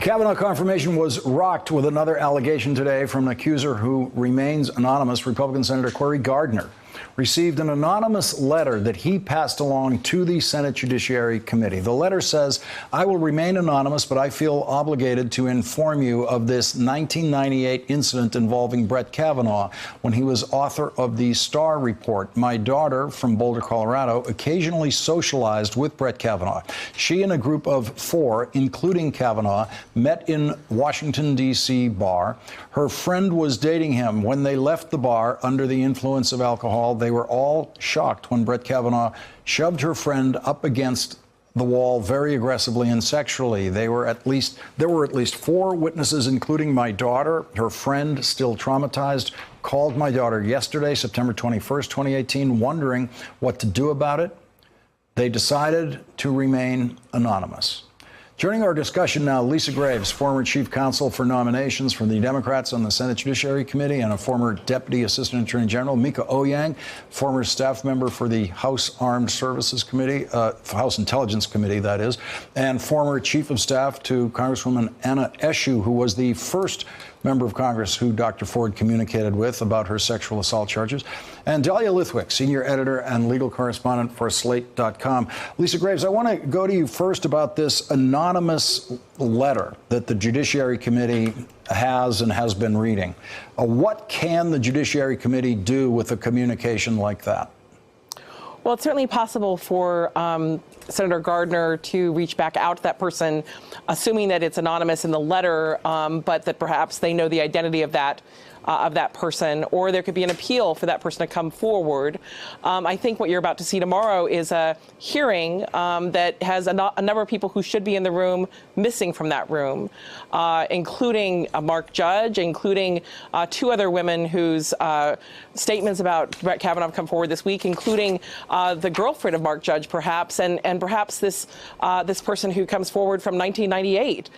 Kavanaugh confirmation was rocked with another allegation today from an accuser who remains anonymous. Republican Senator Cory Gardner received an anonymous letter that he passed along to the Senate Judiciary Committee. The letter says, "I will remain anonymous, but I feel obligated to inform you of this 1998 incident involving Brett Kavanaugh when he was author of the Starr Report. My daughter from Boulder, Colorado, occasionally socialized with Brett Kavanaugh. She and a group of 4, including Kavanaugh, met in Washington, D.C. bar. Her friend was dating him. When they left the bar under the influence of alcohol, they were all shocked when Brett Kavanaugh shoved her friend up against the wall very aggressively and sexually. There were at least 4 witnesses, including my daughter. Her friend, still traumatized, called my daughter yesterday, September 21st, 2018, wondering what to do about it. They decided to remain anonymous." Joining our discussion now, Lisa Graves, former chief counsel for nominations for the Democrats on the Senate Judiciary Committee and a former deputy assistant attorney general. Mika Owyang, former staff member for the House Armed Services Committee, House Intelligence Committee, that is, and former chief of staff to Congresswoman Anna Eshoo, who was the first member of Congress who Dr. Ford communicated with about her sexual assault charges, and Dahlia Lithwick, senior editor and legal correspondent for Slate.com. Lisa Graves, I want to go to you first about this anonymous letter that the Judiciary Committee has and has been reading. What can the Judiciary Committee do with a communication like that? Well, it's certainly possible for Senator Gardner to reach back out to that person, assuming that it's anonymous in the letter, but that perhaps they know the identity of that person, or there could be an appeal for that person to come forward. I think what you're about to see tomorrow is a hearing that has a number of people who should be in the room missing from that room, including Mark Judge, including 2 other women whose statements about Brett Kavanaugh have come forward this week, including the girlfriend of Mark Judge, perhaps, and perhaps this person who comes forward from 1998,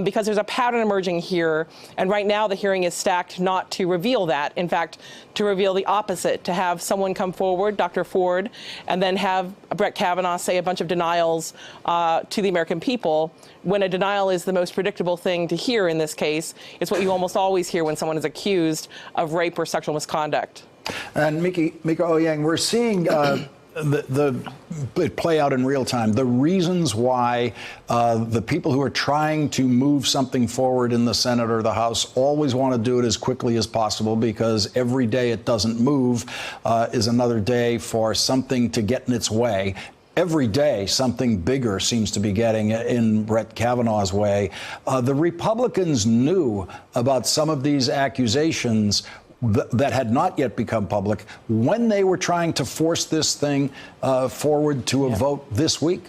because there's a pattern emerging here, and right now the hearing is stacked not to reveal that. In fact, to reveal the opposite, to have someone come forward, Dr. Ford, and then have Brett Kavanaugh say a bunch of denials to the American people, when a denial is the most predictable thing to hear in this case. It's what you almost always hear when someone is accused of rape or sexual misconduct. And Mika Owyang, we're seeing it play out in real time. The reasons why the people who are trying to move something forward in the Senate or the House always want to do it as quickly as possible, because every day it doesn't move is another day for something to get in its way. Every day, something bigger seems to be getting in Brett Kavanaugh's way. The Republicans knew about some of these accusations that had not yet become public when they were trying to force this thing forward to a vote this week.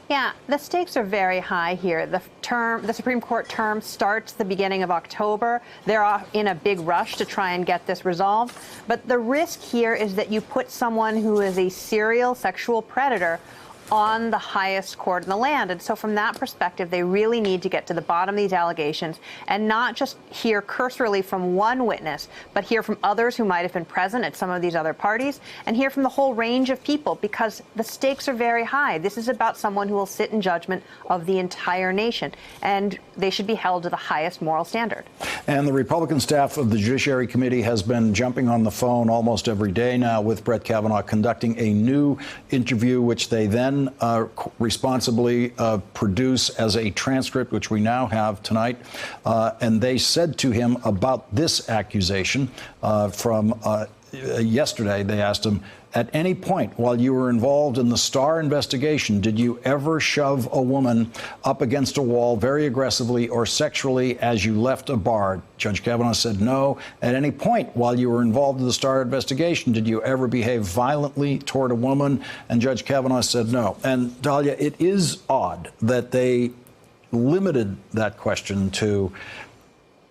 Yeah, the stakes are very high here. The Supreme Court term starts the beginning of October. They're in a big rush to try and get this resolved. But the risk here is that you put someone who is a serial sexual predator on the highest court in the land. And so from that perspective, they really need to get to the bottom of these allegations and not just hear cursorily from one witness, but hear from others who might have been present at some of these other parties, and hear from the whole range of people, because the stakes are very high. This is about someone who will sit in judgment of the entire nation, and they should be held to the highest moral standard. And the Republican staff of the Judiciary Committee has been jumping on the phone almost every day now with Brett Kavanaugh, conducting a new interview, which they then responsibly produce as a transcript, which we now have tonight. And they said to him about this accusation from yesterday, they asked him, at any point while you were involved in the Starr investigation, did you ever shove a woman up against a wall very aggressively or sexually as you left a bar? Judge Kavanaugh said no. At any point while you were involved in the Starr investigation, did you ever behave violently toward a woman? And Judge Kavanaugh said no. And Dahlia, it is odd that they limited that question to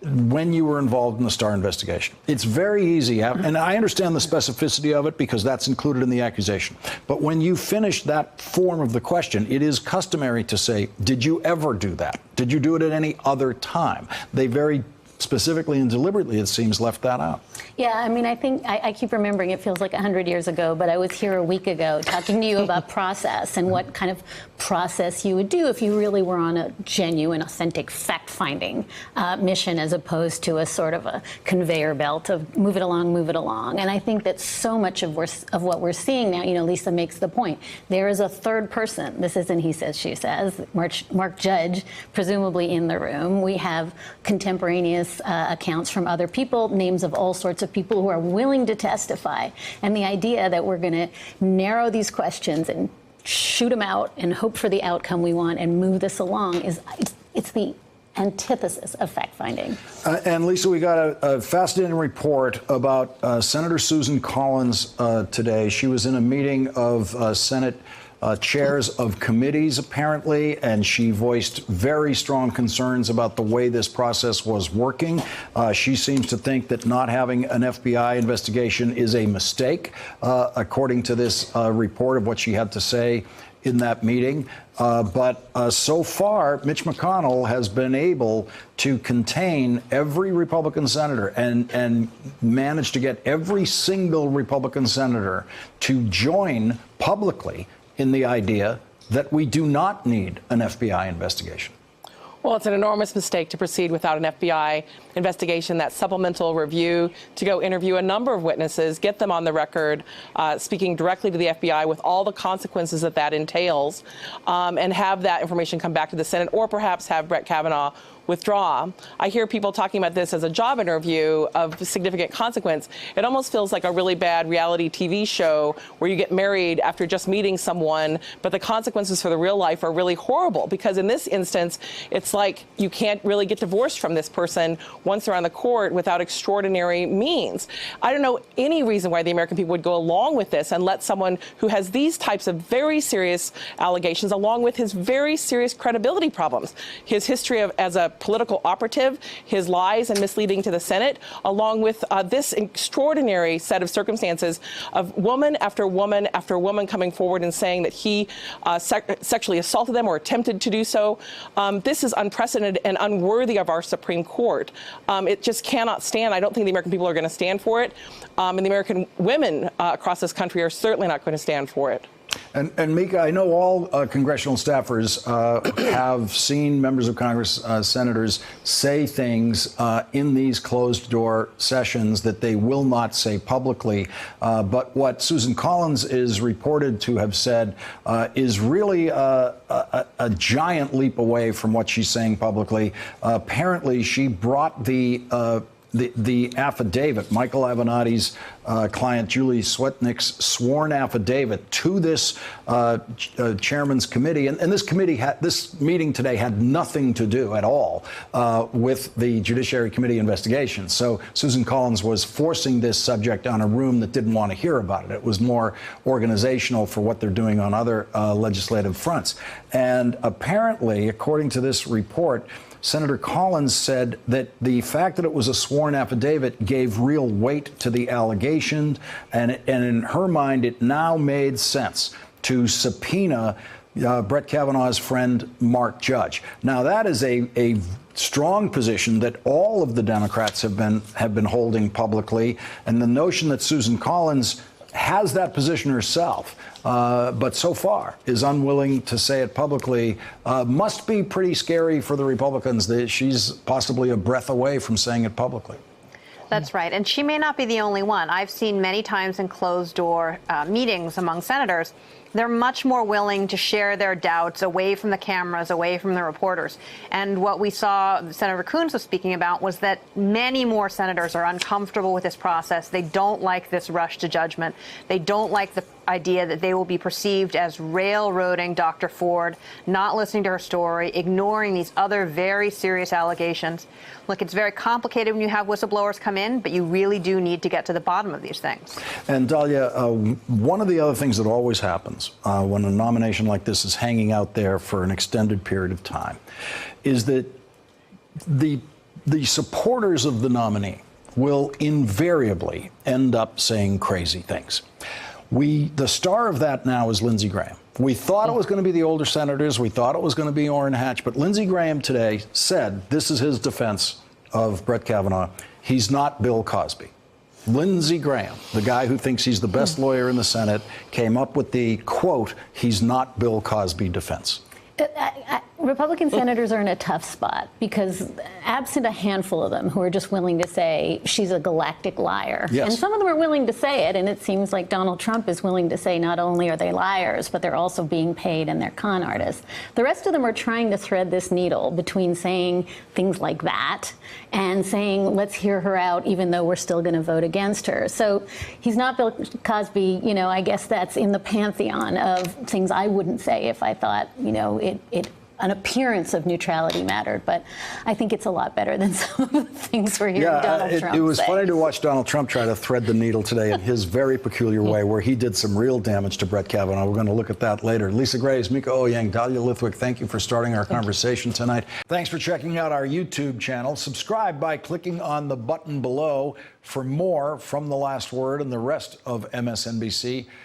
when you were involved in the Starr investigation. It's very easy, and I understand the specificity of it because that's included in the accusation. But when you finish that form of the question, it is customary to say, did you ever do that? Did you do it at any other time? They very specifically and deliberately, it seems, left that out. Yeah, I mean, I think I keep remembering it feels like 100 years ago, but I was here a week ago talking to you about process and what kind of process you would do if you really were on a genuine, authentic fact-finding mission, as opposed to a sort of a conveyor belt of move it along, move it along. And I think that so much of what we're seeing now, you know, Lisa makes the point. There is a third person. This isn't he says, she says. Mark Judge, presumably in the room. We have contemporaneous accounts from other people, names of all sorts of people who are willing to testify. And the idea that we're going to narrow these questions and shoot them out and hope for the outcome we want and move this along it's the antithesis of fact-finding. And Lisa, we got a fascinating report about Senator Susan Collins today. She was in a meeting of Senate chairs of committees, apparently, and she voiced very strong concerns about the way this process was working. She seems to think that not having an FBI investigation is a mistake, according to this report of what she had to say in that meeting. But so far, Mitch McConnell has been able to contain every Republican senator and managed to get every single Republican senator to join publicly in the idea that we do not need an FBI investigation. Well, it's an enormous mistake to proceed without an FBI investigation, that supplemental review, to go interview a number of witnesses, get them on the record, speaking directly to the FBI with all the consequences that that entails, and have that information come back to the Senate, or perhaps have Brett Kavanaugh withdraw. I hear people talking about this as a job interview of significant consequence. It almost feels like a really bad reality TV show where you get married after just meeting someone, but the consequences for the real life are really horrible, because in this instance, it's like you can't really get divorced from this person once they're on the court without extraordinary means. I don't know any reason why the American people would go along with this and let someone who has these types of very serious allegations, along with his very serious credibility problems, his history as a political operative, his lies and misleading to the Senate, along with this extraordinary set of circumstances of woman after woman after woman coming forward and saying that he sexually assaulted them or attempted to do so. This is unprecedented and unworthy of our Supreme Court. It just cannot stand. I don't think the American people are going to stand for it. And the American women across this country are certainly not going to stand for it. And Mika, I know all congressional staffers have seen members of Congress, senators, say things in these closed-door sessions that they will not say publicly. But what Susan Collins is reported to have said is really a giant leap away from what she's saying publicly. Apparently, she brought the affidavit, Michael Avenatti's client Julie Swetnick's sworn affidavit, to this chairman's committee, and this meeting today had nothing to do at all with the Judiciary Committee investigation. So Susan Collins was forcing this subject on a room that didn't want to hear about it. It was more organizational for what they're doing on other legislative fronts. And apparently, according to this report, Senator Collins said that the fact that it was a sworn affidavit gave real weight to the allegation, and in her mind, it now made sense to subpoena Brett Kavanaugh's friend, Mark Judge. Now, that is a strong position that all of the Democrats have been holding publicly, and the notion that Susan Collins has that position herself, but so far is unwilling to say it publicly, must be pretty scary for the Republicans. That she's possibly a breath away from saying it publicly. That's right. And she may not be the only one. I've seen many times in closed-door meetings among senators, they're much more willing to share their doubts away from the cameras, away from the reporters. And what we saw Senator Coons was speaking about was that many more senators are uncomfortable with this process. They don't like this rush to judgment. They don't like the idea that they will be perceived as railroading Dr. Ford, not listening to her story, ignoring these other very serious allegations. Look, it's very complicated when you have whistleblowers come in, but you really do need to get to the bottom of these things. And Dahlia, one of the other things that always happens when a nomination like this is hanging out there for an extended period of time is that the supporters of the nominee will invariably end up saying crazy things. The star of that now is Lindsey Graham. We thought it was going to be the older senators. We thought it was going to be Orrin Hatch. But Lindsey Graham today said, this is his defense of Brett Kavanaugh, he's not Bill Cosby. Lindsey Graham, the guy who thinks he's the best lawyer in the Senate, came up with the quote, he's not Bill Cosby defense. Republican senators are in a tough spot because absent a handful of them who are just willing to say she's a galactic liar. Yes. And some of them are willing to say it, and it seems like Donald Trump is willing to say not only are they liars, but they're also being paid and they're con artists. The rest of them are trying to thread this needle between saying things like that and saying, let's hear her out even though we're still going to vote against her. So he's not Bill Cosby, you know, I guess that's in the pantheon of things I wouldn't say if I thought, you know, an appearance of neutrality mattered, but I think it's a lot better than some of the things we're hearing Donald Trump it was say. funny to watch Donald Trump try to thread the needle today in his very peculiar way, where he did some real damage to Brett Kavanaugh. We're going to look at that later. Lisa Graves, Mika Oyang, Dahlia Lithwick, thank you for starting our conversation tonight. Thanks for checking out our YouTube channel. Subscribe by clicking on the button below for more from The Last Word and the rest of MSNBC.